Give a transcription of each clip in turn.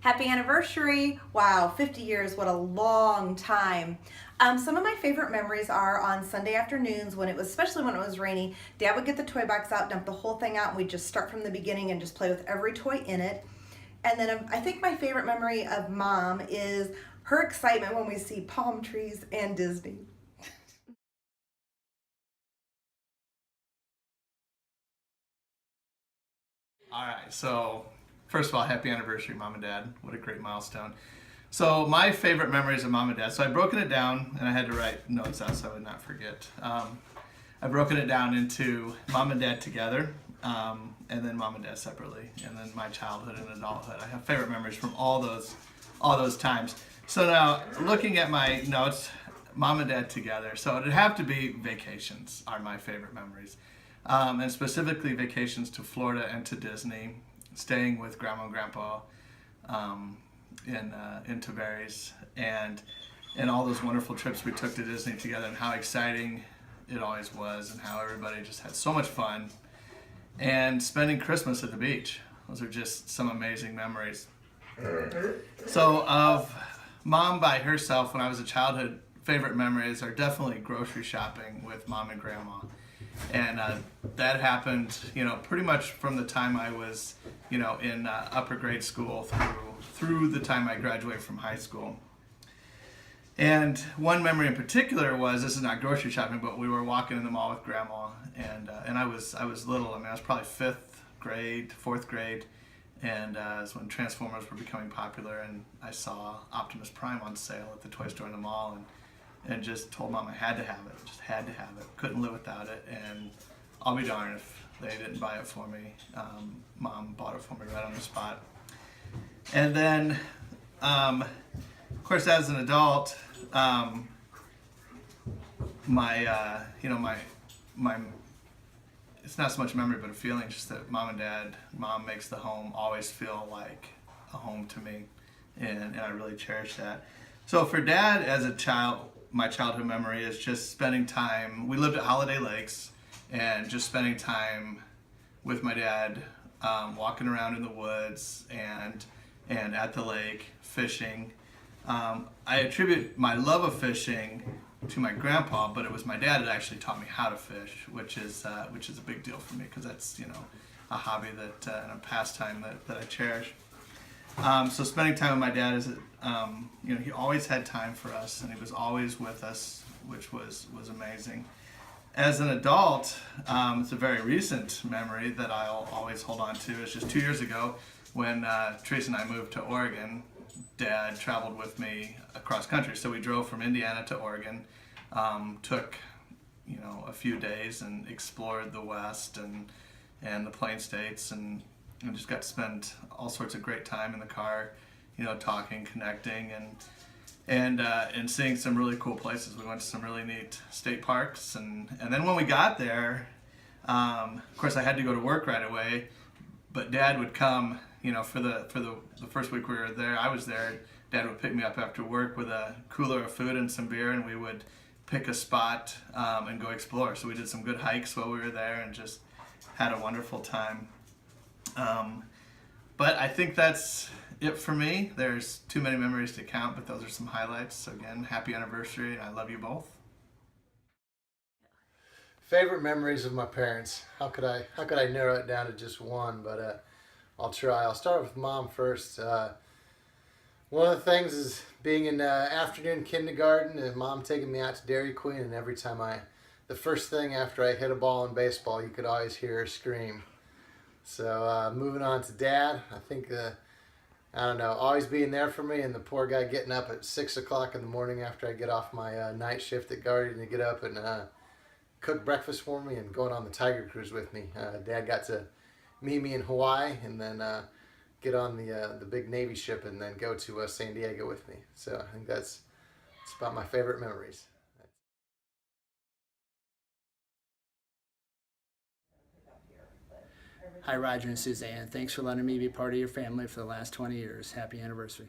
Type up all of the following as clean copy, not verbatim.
Happy anniversary. Wow, 50 years, what a long time. Some of my favorite memories are on Sunday afternoons when it was, especially when it was rainy, Dad would get the toy box out, dump the whole thing out, and we'd just start from the beginning and just play with every toy in it. And then I think my favorite memory of Mom is her excitement when we see palm trees and Disney. All right, so first of all, happy anniversary, Mom and Dad. What a great milestone. So my favorite memories of Mom and Dad. So I've broken it down, and I had to write notes out so I would not forget. I've broken it down into Mom and Dad together, and then Mom and Dad separately, and then my childhood and adulthood. I have favorite memories from all those times. So now, looking at my notes, Mom and Dad together. So it'd have to be vacations are my favorite memories. And specifically vacations to Florida and to Disney, staying with Grandma and Grandpa in Tavares, and all those wonderful trips we took to Disney together, and how exciting it always was, and how everybody just had so much fun, and spending Christmas at the beach. Those are just some amazing memories. So of Mom by herself, when I was a childhood, favorite memories are definitely grocery shopping with Mom and Grandma. And that happened, pretty much from the time I was, in upper grade school through the time I graduated from high school. And one memory in particular was, this is not grocery shopping, but we were walking in the mall with Grandma, and I was little. I mean, I was probably fourth grade, and it was when Transformers were becoming popular, and I saw Optimus Prime on sale at the toy store in the mall, and just told Mom I had to have it, just had to have it, couldn't live without it, and I'll be darned if they didn't buy it for me. Mom bought it for me right on the spot. And then, of course, as an adult, my it's not so much a memory, but a feeling, just that Mom makes the home always feel like a home to me, and I really cherish that. So for Dad, as a child, my childhood memory is just spending time. We lived at Holiday Lakes, and just spending time with my dad, walking around in the woods and at the lake, fishing. I attribute my love of fishing to my grandpa, but it was my dad that actually taught me how to fish, which is a big deal for me, because that's a hobby and a pastime that I cherish. So spending time with my dad is, he always had time for us, and he was always with us, which was amazing. As an adult, it's a very recent memory that I'll always hold on to. It's just 2 years ago when Teresa and I moved to Oregon. Dad traveled with me across country, so we drove from Indiana to Oregon. Took a few days and explored the West and the Plain States, and just got to spend all sorts of great time in the car, talking, connecting, and seeing some really cool places. We went to some really neat state parks, and then when we got there, of course I had to go to work right away, but Dad would come, for the first week we were there, I was there. Dad would pick me up after work with a cooler of food and some beer, and we would pick a spot and go explore. So we did some good hikes while we were there, and just had a wonderful time. But I think that's it for me. There's too many memories to count, but those are some highlights. So again, happy anniversary, and I love you both. Favorite memories of my parents. How could I narrow it down to just one? But I'll try. I'll start with Mom first. One of the things is being in afternoon kindergarten, and Mom taking me out to Dairy Queen, and every time the first thing after I hit a ball in baseball, you could always hear her scream. So moving on to Dad, I think, I don't know, always being there for me, and the poor guy getting up at 6 o'clock in the morning after I get off my night shift at Guardian to get up and cook breakfast for me, and going on the Tiger Cruise with me. Dad got to meet me in Hawaii, and then get on the big Navy ship, and then go to San Diego with me. So I think that's about my favorite memories. Hi, Roger and Suzanne. Thanks for letting me be part of your family for the last 20 years. Happy anniversary.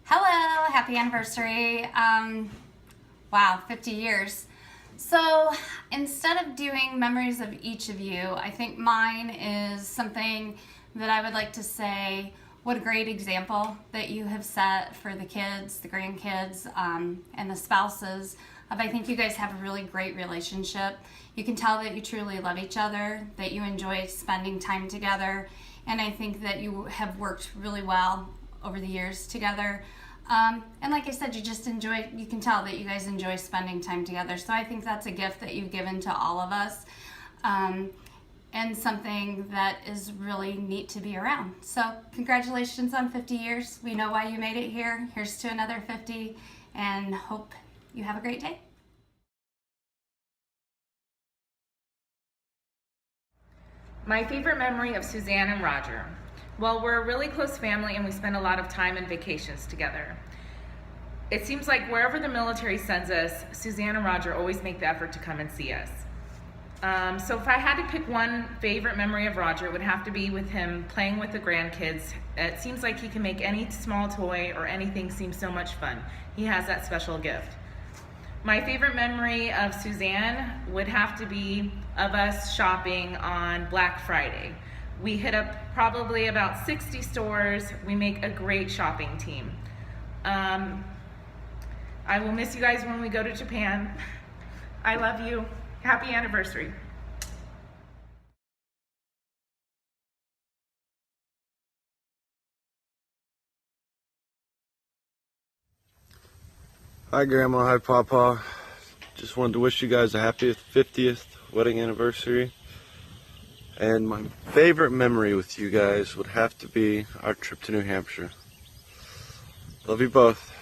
Hello, happy anniversary. Wow, 50 years. So instead of doing memories of each of you, I think mine is something that I would like to say, what a great example that you have set for the kids, the grandkids, and the spouses. I think you guys have a really great relationship. You can tell that you truly love each other, that you enjoy spending time together, and I think that you have worked really well over the years together. And like I said, you can tell that you guys enjoy spending time together. So I think that's a gift that you've given to all of us. And something that is really neat to be around. So congratulations on 50 years. We know why you made it here. Here's to another 50, and hope you have a great day. My favorite memory of Suzanne and Roger. Well, we're a really close family and we spend a lot of time and vacations together. It seems like wherever the military sends us, Suzanne and Roger always make the effort to come and see us. So if I had to pick one favorite memory of Roger, it would have to be with him playing with the grandkids. It seems like he can make any small toy or anything seem so much fun. He has that special gift. My favorite memory of Suzanne would have to be of us shopping on Black Friday. We hit up probably about 60 stores. We make a great shopping team. I will miss you guys when we go to Japan. I love you. Happy anniversary. Hi Grandma, hi Papa. Just wanted to wish you guys a happy 50th wedding anniversary. And my favorite memory with you guys would have to be our trip to New Hampshire. Love you both.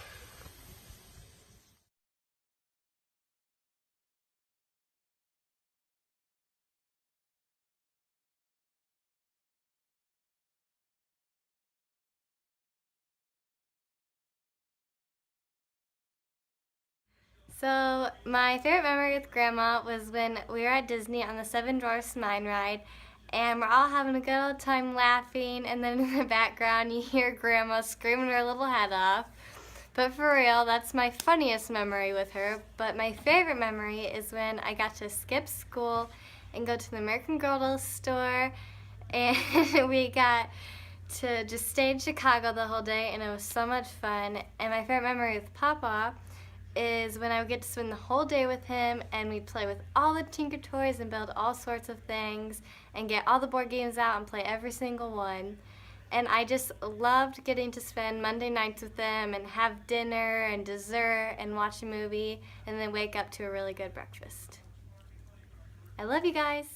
So my favorite memory with Grandma was when we were at Disney on the Seven Dwarfs Mine Ride, and we're all having a good old time laughing, and then in the background you hear Grandma screaming her little head off. But for real, that's my funniest memory with her. But my favorite memory is when I got to skip school and go to the American Girl store, and we got to just stay in Chicago the whole day, and it was so much fun. And my favorite memory with Papa is when I would get to spend the whole day with him, and we'd play with all the Tinker Toys and build all sorts of things and get all the board games out and play every single one. And I just loved getting to spend Monday nights with them and have dinner and dessert and watch a movie and then wake up to a really good breakfast. I love you guys.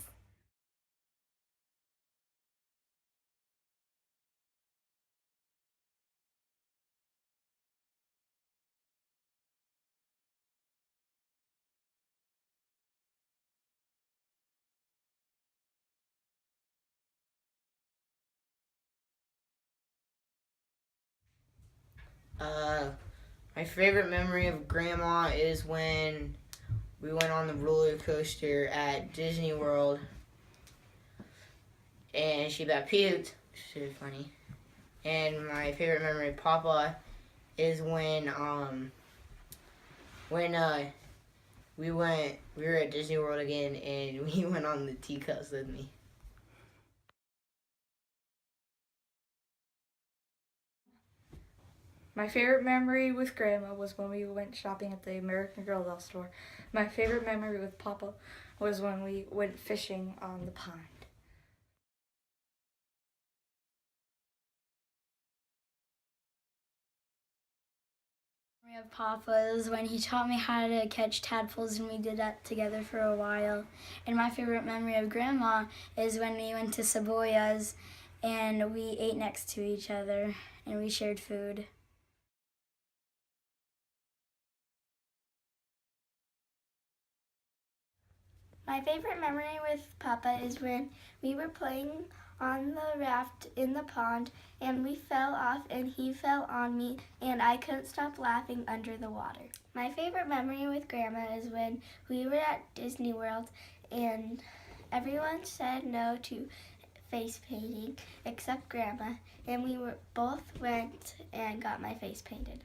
My favorite memory of Grandma is when we went on the roller coaster at Disney World and she got puked. Super funny. And my favorite memory of Papa is when we were at Disney World again and we went on the teacups with me. My favorite memory with Grandma was when we went shopping at the American Girl doll store. My favorite memory with Papa was when we went fishing on the pond. Memory of Papa is when he taught me how to catch tadpoles, and we did that together for a while. And my favorite memory of Grandma is when we went to Saboya's and we ate next to each other and we shared food. My favorite memory with Papa is when we were playing on the raft in the pond and we fell off and he fell on me and I couldn't stop laughing under the water. My favorite memory with Grandma is when we were at Disney World and everyone said no to face painting except Grandma, and we both went and got my face painted.